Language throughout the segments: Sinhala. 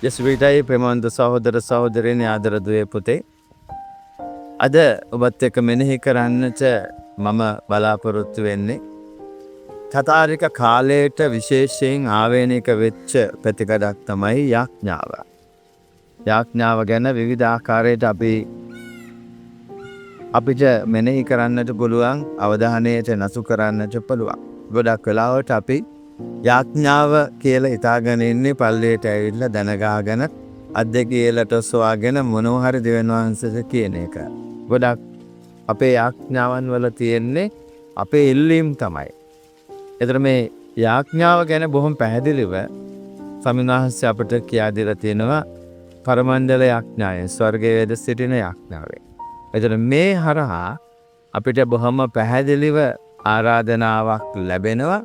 ජස්විටයි ප්‍රේමවන්ත සහෝදර සහෝදරයනි ආදර දුවේ පුතේ. අද ඔබත් එක්ක මෙනෙහි කරන්නට මම බලාපොරොත්තු වෙන්නේ කතාරික කාලයට විශේෂයෙන් ආවේනික වෙච්ච ප්‍රතිකඩක් තමයි යාඥාව. යාඥාව ගැන විවිධ ආකාරයට අපිට මෙනෙහි කරන්නට පුළුවන්, අවධානයට නසු කරන්නට පුළුවන්. ගොඩක් වෙලාවට අපි යාඥාව කියලා හිතාගෙන ඉන්නේ පල්ලයට ඇවිල්ලා දැනගාගෙන අත් දෙක ඉහළට ඔසවාගෙන මොනවා හරි දෙවියන් වහන්සේට කියන එක. ගොඩක් අපේ යාඥාවන් වල තියෙන්නේ අපේ ඉල්ලීම් තමයි. ඒතර මේ යාඥාව ගැන බොහොම පැහැදිලිව සමිනාහස්ය අපට කියා දෙලා තියෙනවා පරමණ්ඩල යාඥාය, ස්වර්ගයේ වැඩ සිටින යාඥාවේ. ඒතර මේ හරහා අපිට බොහොම පැහැදිලිව ආරාධනාවක් ලැබෙනවා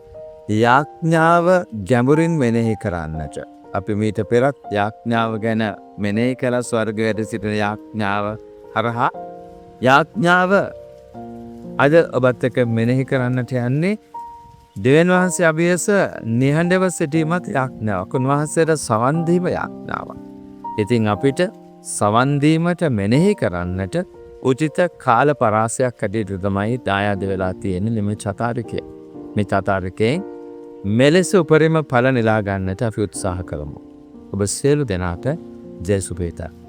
යාඥාව ගැඹුරින් මෙනෙහි කරන්නට. අපි මීට පෙරත් යාඥාව ගැන මෙනෙහි කළ ස්වර්ගයේ වැඩ සිටින යාඥාව හරහා යාඥාව අද ඔබත් එක්ක මෙනෙහි කරන්නට යන්නේ දෙවියන් වහන්සේ අභියස නිහඬව සිටීමත් යාඥාවක්. උන්වහන්සේට සවන් දීම යාඥාවක්. ඉතින් අපිට සවන් දීමට මෙනෙහි කරන්නට උචිත කාල පරාසයක් ඇටියට තමයි දායාද වෙලා තියෙන්නේ මේ චතාරිකය. මේ චතාරිකයෙන් මෙලෙස උපරිම ඵල නෙලා ගන්නට අපි උත්සාහ කරමු. ඔබ සියලු දෙනාට ජය සුභේතා.